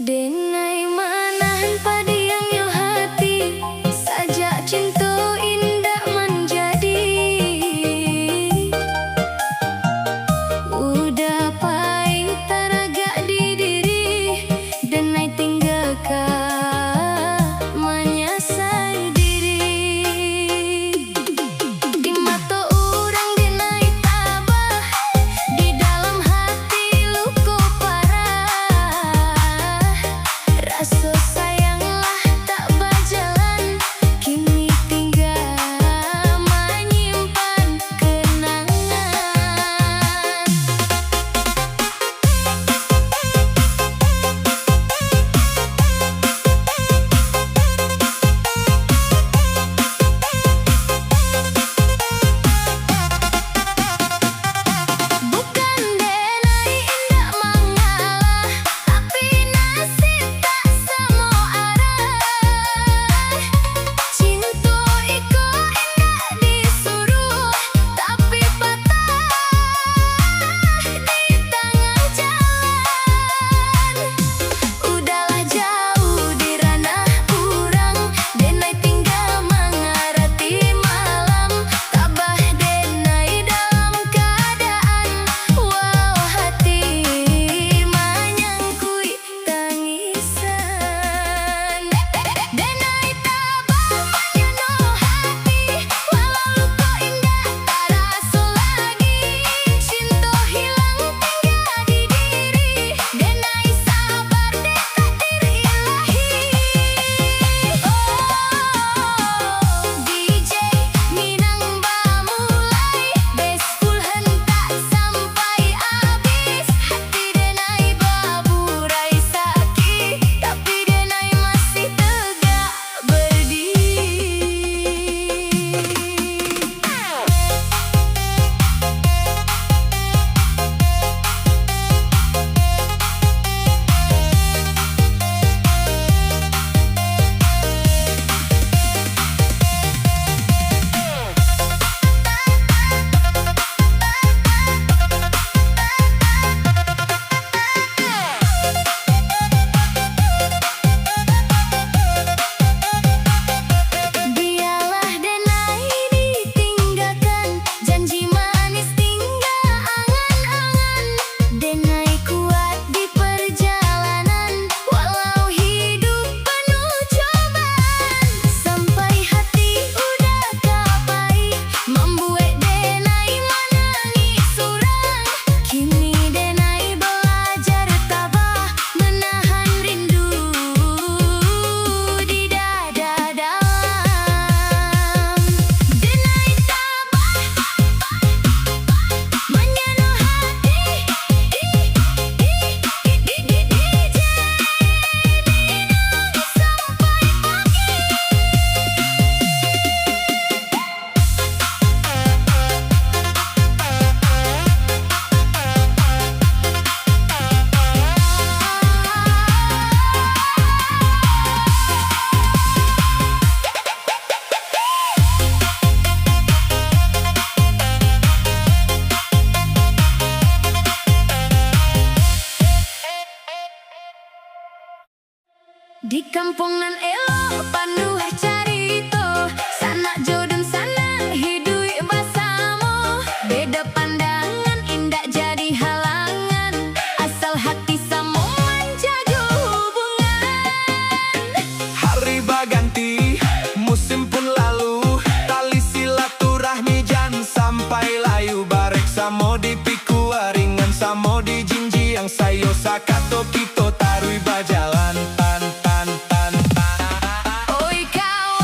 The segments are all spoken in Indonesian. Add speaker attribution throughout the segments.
Speaker 1: Denai manahan padiang yo hati, sajak cinta indah menjadi. Udah pahit teragak di diri, denai tinggalkan menyesal diri. Di mata orang denai tabah, di dalam hati luka parah. Rasa sayanglah tak berjalan, kini tinggal menyimpan kenangan. Bukan denai indah mengalah, tapi nasib tak semua arah. Cinta iko indah disuruh, tapi patah di tengah jalan. Udahlah jauh di ranah urang, denai tinggal mengarati malam. Tabah denai dalam keadaan, wow hati menyangkui tangisan. Denai tabah menyenuh hati, walau luka indah tak rasa lagi. Cinta hilang tinggal di diri, denai sabar di takdir ilahi. DJ Minang bamulai, beskul hentak sampai habis. Hati denai baburai sakit, tapi denai masih tegak berdiri. Biarlah denai ditinggalkan, janji manis tinggal angan-angan. Denai kuat di perjalanan, walau hidup penuh cobaan. Sampai hati udah kapai, membuat denai menangis surang. Kini denai belajar tabah, menahan rindu di dada dalam. Denai tabah menyenuh hati, DJ Minang sampai pagi. Di kampung nan elok panuh carito, sanak jodoh sana hidup bersama. Beda pandangan indak jadi halangan, asal hati sama menjaga hubungan.
Speaker 2: Hari berganti, musim pun lalu, tali silaturahmi jangan sampai layu. Barek samo di piku ringan samo di jinji yang sayo sakato kita tarui bajalan tan tan tan tan.
Speaker 1: Oi kawan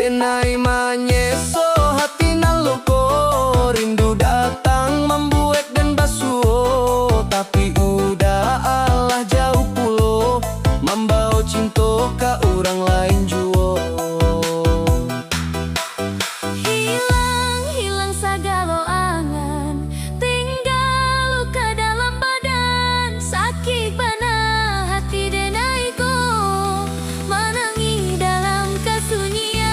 Speaker 2: denai manyeso hati naluko, rindu datang membuat dan basuh, tapi udah alah jauh pulo, membawa cinta ke orang lain juo.
Speaker 1: Hilang segala angan, tinggal luka dalam badan, sakit bana hati denaiku, menangi dalam kesunyian.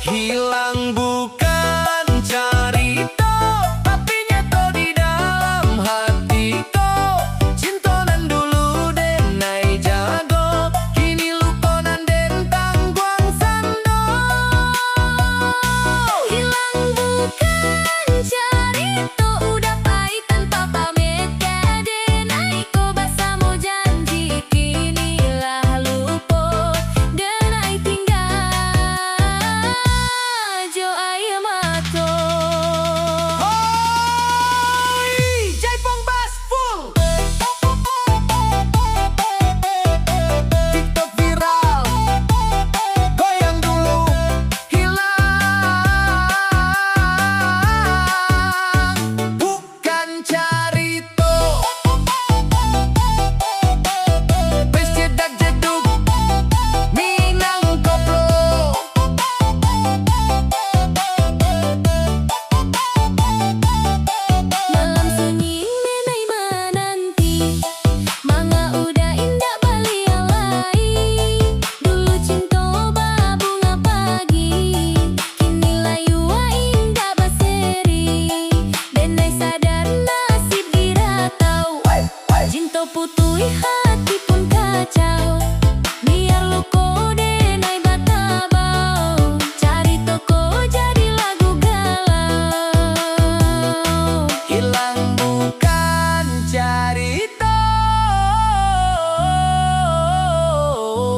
Speaker 2: Hilang bukan carita, tapi nyata di dalam hatiku, cinta nan dulu denai jago, kini lupa nan den tangguang sando.
Speaker 1: Hilang bukan cerita, udah pahit tanpa pamit denaiku, basamu janji kinilah lupa, denai tinggal jo air mato.
Speaker 2: Hoi, Jaipong Bass full. TikTok viral, goyang dulu. Hilang bukan carito, bes jedak jeduk Minang koplo.
Speaker 1: Malam sunyi nenai menanti, manga udah indah bali alai, dulu cinta babunga pagi, kini layu indah baseri, denai sadar nasib gira tau, cinta putui hati pun kacau, biar luko denai batabau, cari toko jadi lagu galau.
Speaker 2: Hilang bukan carito,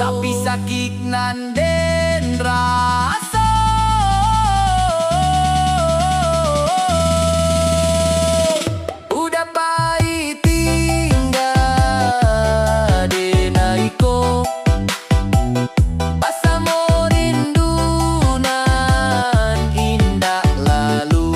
Speaker 2: tapi sakit nan den rasa. Udah pahit tinggal denaiko, pasamo rindu nan indah lalu.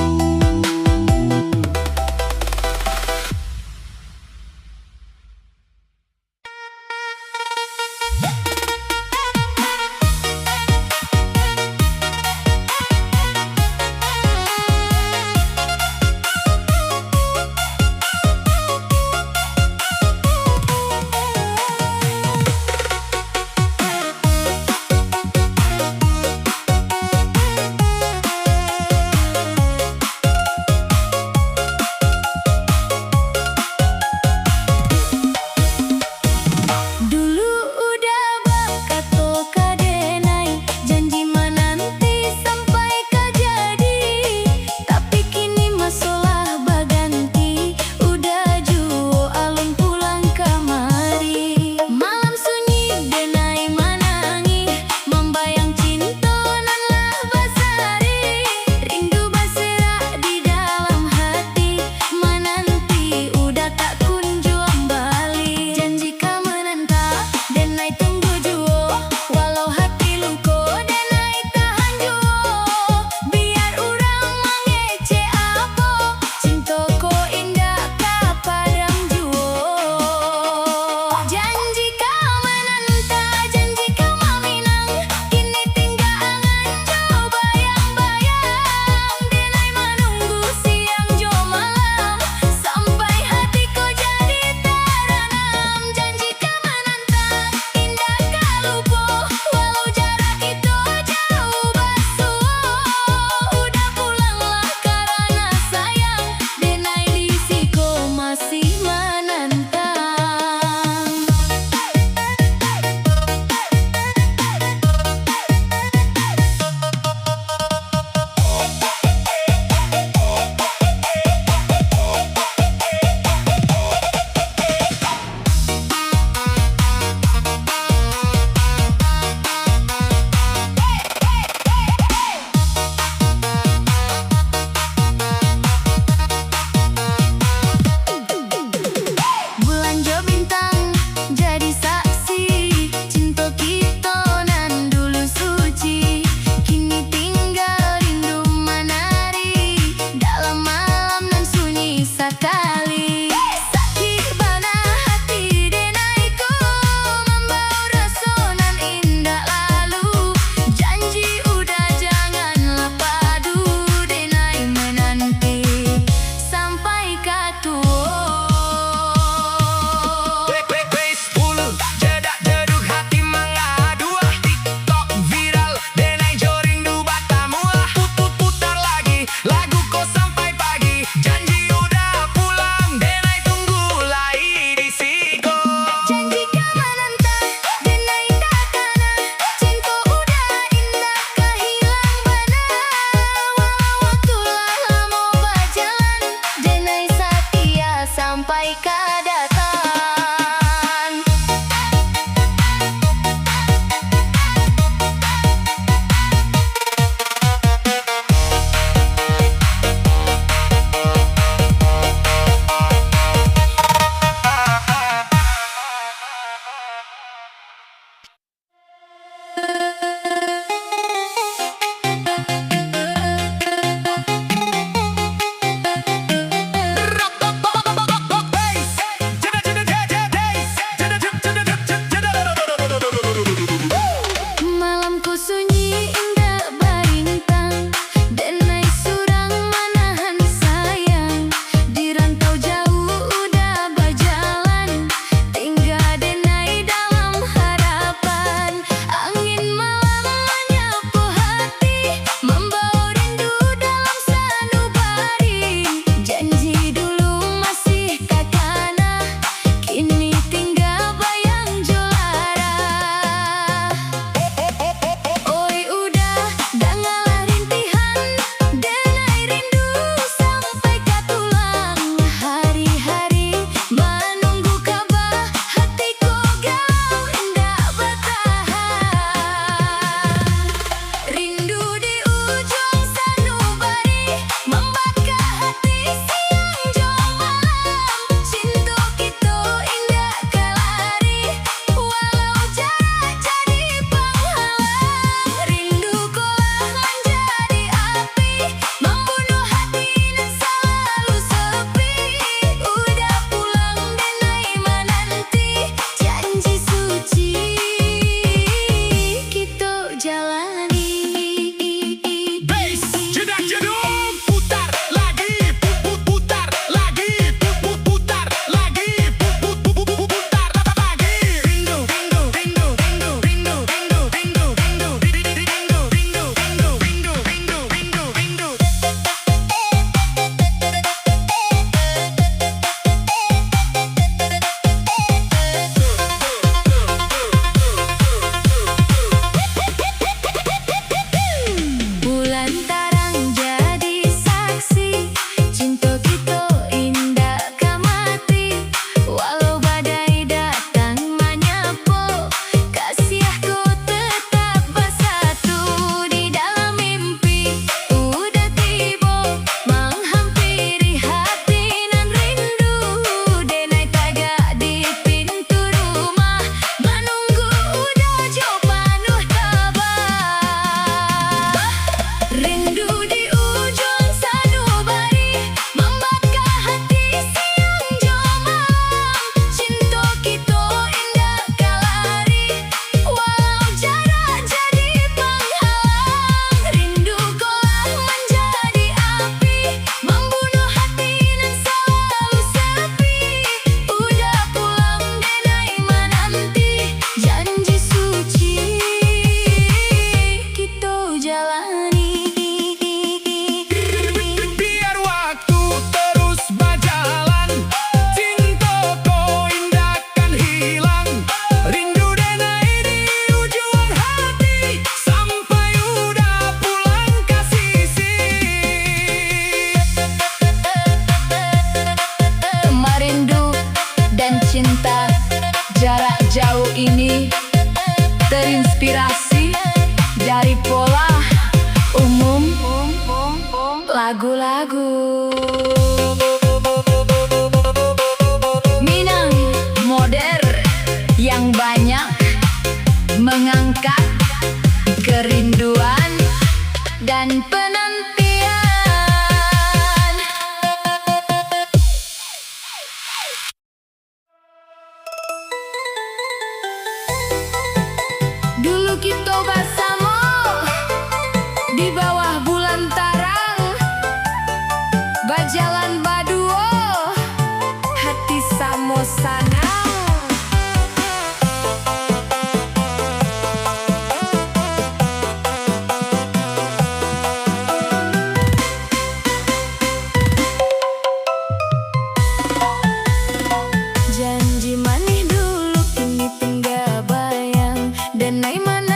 Speaker 1: mengangkat kerinduan dan penantian. Dulu kita bersama di bawah bulan tarang, bajalan baduo, hati samo sanang. Janji manih dulu kini tinggal bayang, dan nai mana